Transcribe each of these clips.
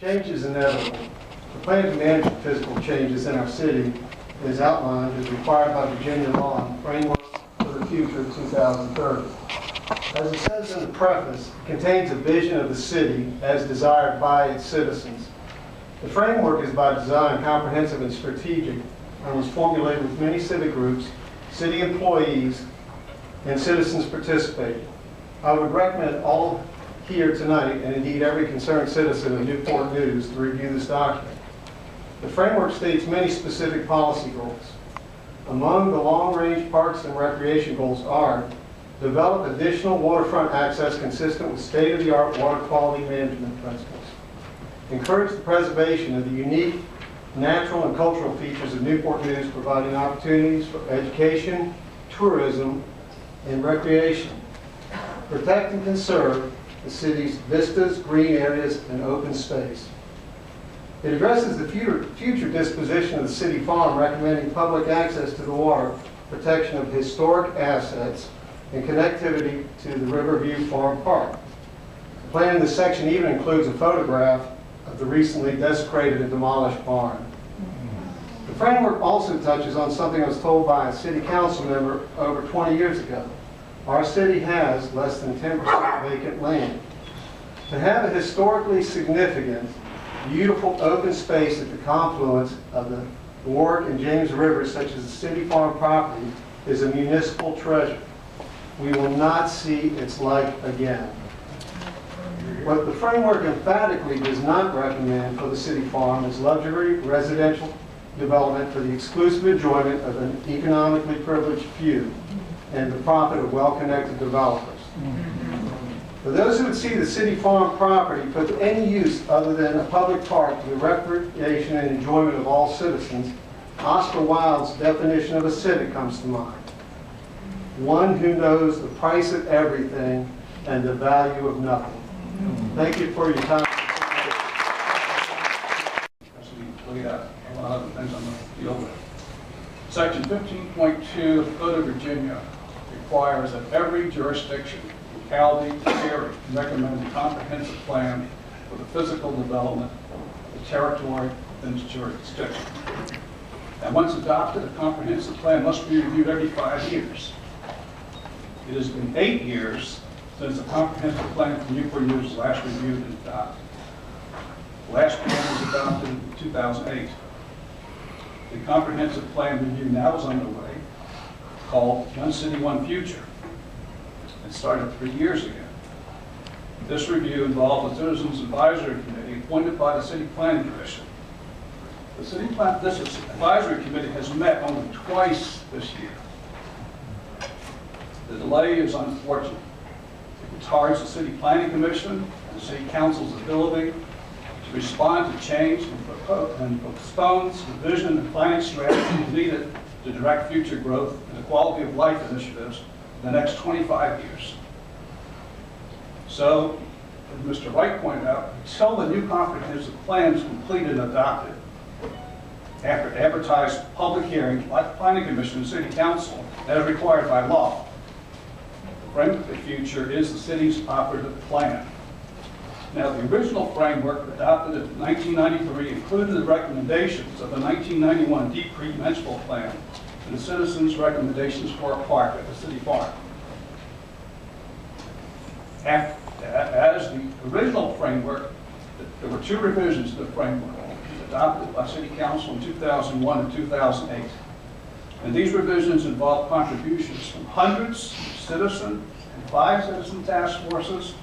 Change is inevitable. The plan to manage the physical changes in our city is outlined as required by Virginia law and framework for the future of 2030. As it says in the preface, it contains a vision of the city as desired by its citizens. The framework is by design comprehensive and strategic and was formulated with many civic groups, city employees, and citizens participating. I would recommend all here tonight, and indeed every concerned citizen of Newport News, to review this document. The framework states many specific policy goals. Among the long-range parks and recreation goals are: develop additional waterfront access consistent with state-of-the-art water quality management principles. Encourage the preservation of the unique natural and cultural features of Newport News, providing opportunities for education, tourism, and recreation. Protect and conserve the city's vistas, green areas, and open space. It addresses the future disposition of the city farm, recommending public access to the water, protection of historic assets, and connectivity to the Riverview Farm Park. The plan in this section even includes a photograph of the recently desecrated and demolished barn. The framework also touches on something I was told by a city council member over 20 years ago. Our city has less than 10% vacant land. To have a historically significant, beautiful open space at the confluence of the Warwick and James Rivers, such as the city farm property, is a municipal treasure. We will not see its like again. What the framework emphatically does not recommend for the city farm is luxury residential development for the exclusive enjoyment of an economically privileged few and the profit of well-connected developers. For those who would see the city farm property put to any use other than a public park for the recreation and enjoyment of all citizens, Oscar Wilde's definition of a civic comes to mind: one who knows the price of everything and the value of nothing. Thank you for your time. We got a lot of things on the deal with. Section 15.2 of the Code of Virginia requires that every jurisdiction, locality, area recommend a comprehensive plan for the physical development of the territory within its jurisdiction. And once adopted, a comprehensive plan must be reviewed every 5 years. It has been 8 years since the comprehensive plan for Newport News was last reviewed and adopted. The last plan was adopted in 2008. The comprehensive plan review now is underway, called One City, One Future. It started 3 years ago. This review involved a Citizens Advisory Committee appointed by the City Planning Commission. This advisory committee has met only twice this year. The delay is unfortunate. It retards the City Planning Commission and the City Council's ability to respond to change and postpones the vision and planning strategies needed to direct future growth and the quality of life initiatives in the next 25 years. So, as Mr. Wright pointed out, until the new comprehensive plan is completed and adopted, after advertised public hearing by the Planning Commission and City Council as required by law, the framework for the future is the city's operative plan. Now, the original framework adopted in 1993 included the recommendations of the 1991 Deep Creek Municipal Plan and the citizens' recommendations for a park at the city farm. As the original framework, there were 2 revisions to the framework adopted by City Council in 2001 and 2008. And these revisions involved contributions from hundreds of citizen and 5 citizen task forces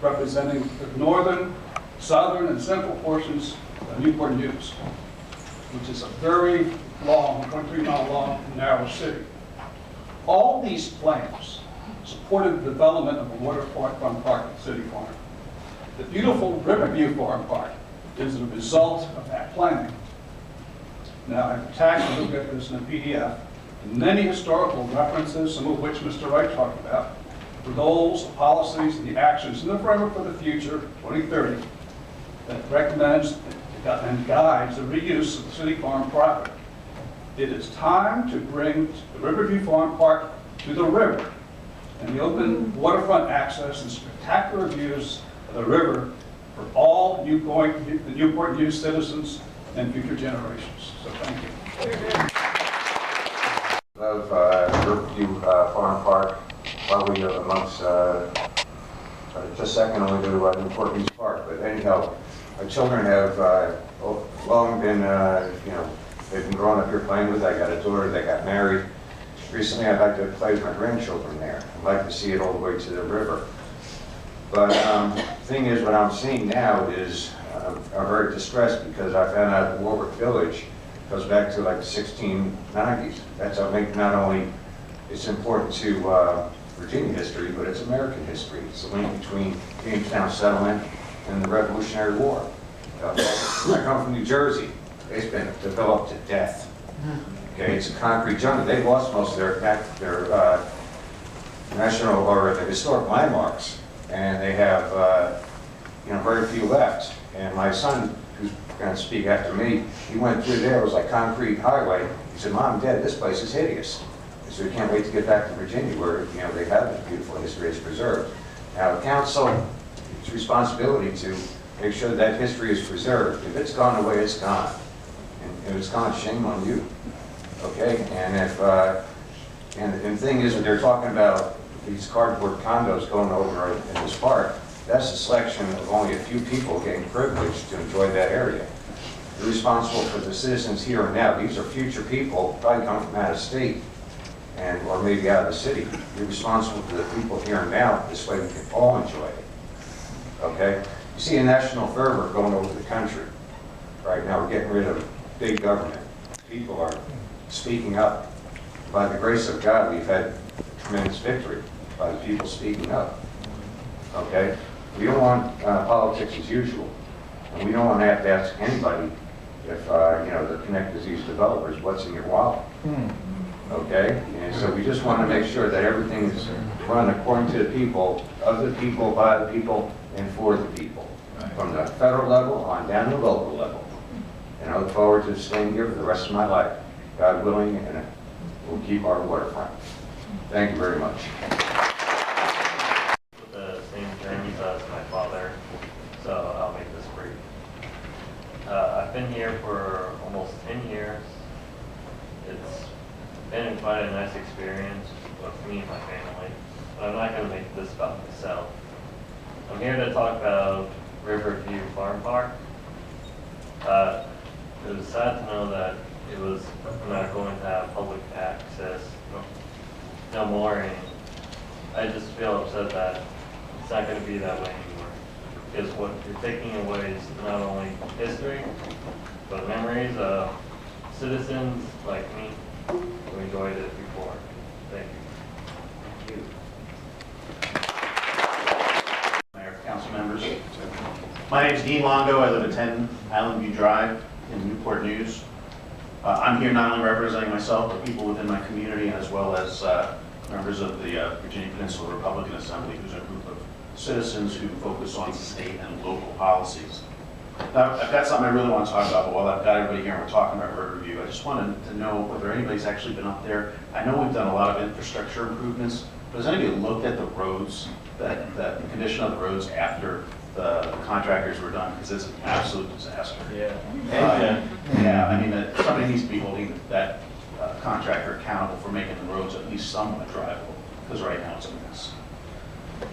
representing the northern, southern, and central portions of Newport News, which is a very long, 23-mile long, and narrow city. All these plans supported the development of a waterfront park at City Farm. The beautiful Riverview Farm Park is the result of that planning. Now, I've attached a look at this in a PDF, and many historical references, some of which Mr. Wright talked about, the goals, the policies, and the actions in the framework for the future, 2030, that recommends and guides the reuse of the city farm property. It is time to bring the Riverview Farm Park to the river, and the open waterfront access and spectacular views of the river for all the Newport News citizens and future generations. So thank you. Of Riverview Farm Park, while we are amongst, just a second, only go to Newport News Park. But anyhow, my children have long been, they've been growing up here playing with. I got a daughter that got married. Recently, I'd like to play with my grandchildren there. I'd like to see it all the way to the river. But the thing is, what I'm seeing now is I'm very distressed because I found out Warwick Village goes back to like the 1690s. That's I think not only it's important to Virginia history, but it's American history. It's the link between Jamestown settlement and the Revolutionary War. I come from New Jersey. It's been developed to death. Okay, it's a concrete jungle. They've lost most of their national or the historic landmarks, and they have very few left. And my son, who's going to speak after me, he went through there. It was like concrete highway. He said, "Mom, Dad, this place is hideous." So we can't wait to get back to Virginia, where they have this beautiful history is preserved. Now, the council, it's responsibility to make sure that history is preserved. If it's gone away, it's gone, and if it's gone, shame on you. Okay, and if and the thing is that they're talking about these cardboard condos going over in this park. That's a selection of only a few people getting privileged to enjoy that area. You're responsible for the citizens here and now. These are future people, probably coming from out of state, or maybe out of the city. You're responsible for the people here and now. This way we can all enjoy it. Okay? You see a national fervor going over the country. Right now we're getting rid of big government. People are speaking up. By the grace of God, we've had tremendous victory by the people speaking up. Okay? We don't want politics as usual. And we don't want to have to ask anybody if, they're connected to these developers, what's in your wallet. Okay? And so we just want to make sure that everything is run according to the people, of the people, by the people, and for the people. From the federal level on down to the local level. And I look forward to staying here for the rest of my life, God willing, and we'll keep our waterfront. Thank you very much. With the same journeys as my father, so I'll make this brief. I've been here for almost 10 years. It's been quite a nice experience with me and my family, but I'm not going to make this about myself. I'm here to talk about Riverview Farm Park. It was sad to know that it was not going to have public access no more, and I just feel upset that it's not going to be that way anymore. Because what you're taking away is not only history, but memories of citizens like me who enjoyed it before. Thank you. Mayor, council members. My name is Dean Longo. I live at 10 Island View Drive in Newport News. I'm here not only representing myself, but people within my community, as well as members of the Virginia Peninsula Republican Assembly, who's a group of citizens who focus on state and local policies. Now, I've got something I really want to talk about, but while I've got everybody here and we're talking about Riverview, I just wanted to know whether anybody's actually been up there. I know we've done a lot of infrastructure improvements, but has anybody looked at the roads, the condition of the roads after the contractors were done? Because it's an absolute disaster. Yeah, I mean, somebody needs to be holding that contractor accountable for making the roads at least somewhat drivable, because right now it's a mess.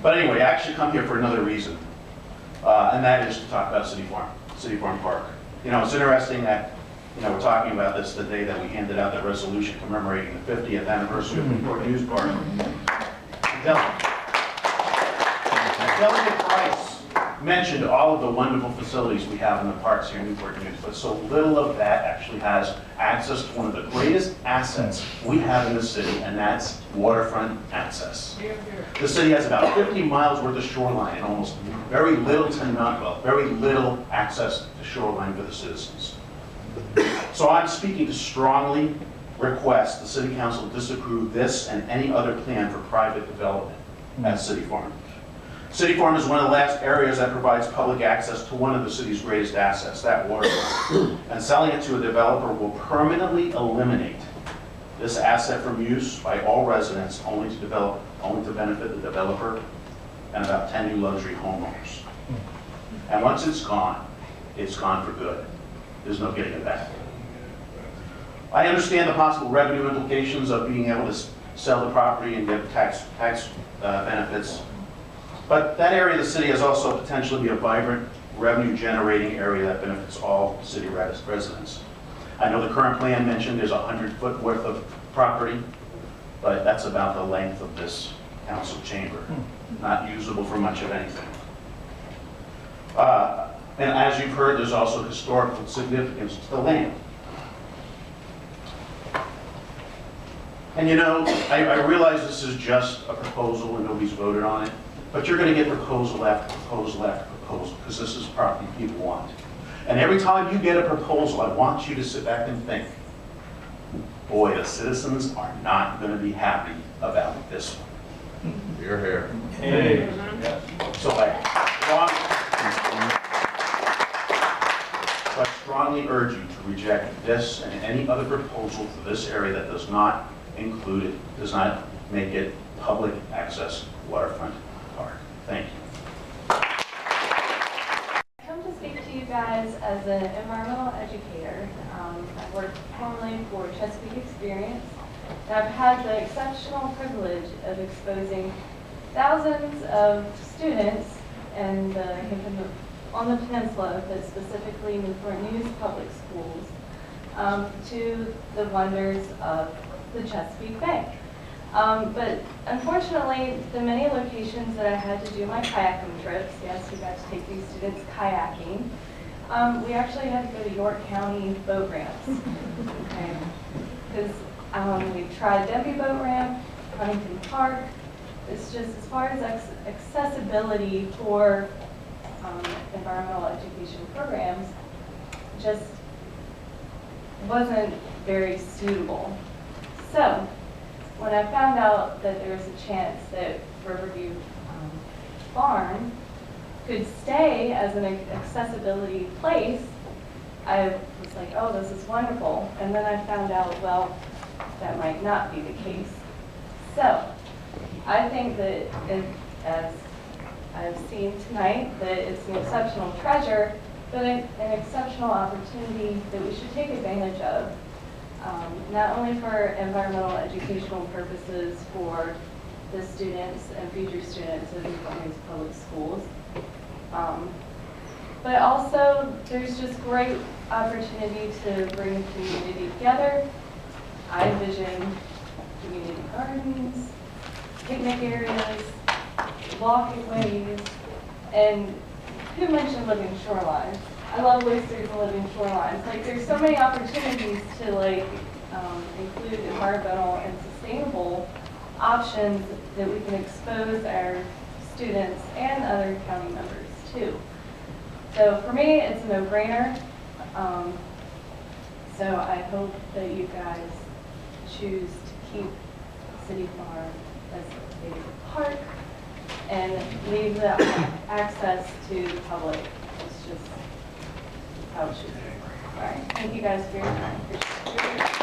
But anyway, I actually come here for another reason, and that is to talk about City Farm Park. It's interesting that, we're talking about this the day that we handed out that resolution commemorating the 50th anniversary of Newport News Park. Delegate Price mentioned all of the wonderful facilities we have in the parks here in Newport News, but so little of that actually has access to one of the greatest assets we have in the city, and that's waterfront access. The city has about 50 miles worth of shoreline and almost very little very little access to shoreline for the citizens. So I'm speaking to strongly request the City Council disapprove this and any other plan for private development at City Farm. City Farm is one of the last areas that provides public access to one of the city's greatest assets, that waterfront. And selling it to a developer will permanently eliminate this asset from use by all residents, only to benefit the developer and about 10 new luxury homeowners. And once it's gone for good. There's no getting it back. I understand the possible revenue implications of being able to sell the property and get tax benefits. But that area of the city has also potentially be a vibrant revenue-generating area that benefits all city residents. I know the current plan mentioned there's 100-foot worth of property, but that's about the length of this council chamber, not usable for much of anything. And as you've heard, there's also historical significance to the land. And you know, I realize this is just a proposal and nobody's voted on it, but you're going to get proposal after proposal after proposal because this is property people want. And every time you get a proposal, I want you to sit back and think, boy, the citizens are not going to be happy about this one. You're here. Hey. So I strongly urge you to reject this and any other proposal for this area that does not include it, does not make it public access waterfront park. Thank you. I come to speak to you guys as an environmental educator. I've worked formerly for Chesapeake Experience, and I've had the exceptional privilege of exposing thousands of students and on the peninsula, but specifically Newport News Public Schools, to the wonders of the Chesapeake Bay. But unfortunately, the many locations that I had to do my kayaking trips, yes, we got to take these students kayaking, we actually had to go to York County boat ramps. Okay? Because we tried Denby Boat Ramp, Huntington Park. It's just as far as accessibility for environmental education programs, just wasn't very suitable. So when I found out that there was a chance that Riverview Farm could stay as an accessibility place, I was like, oh, this is wonderful. And then I found out, well, that might not be the case. So I think that, as I've seen tonight, that it's an exceptional treasure, but an exceptional opportunity that we should take advantage of, not only for environmental educational purposes for the students and future students of Newport News Public Schools, but also there's just great opportunity to bring the community together. I envision community gardens, picnic areas, walkways, and who mentioned living shorelines? I love oysters and living shorelines. Like, there's so many opportunities to include environmental and sustainable options that we can expose our students and other county members to. So for me, it's a no-brainer. So I hope that you guys choose to keep City Farm as a park and leave the access to the public. It's just how it should be. All right. Thank you guys for your time. Appreciate it.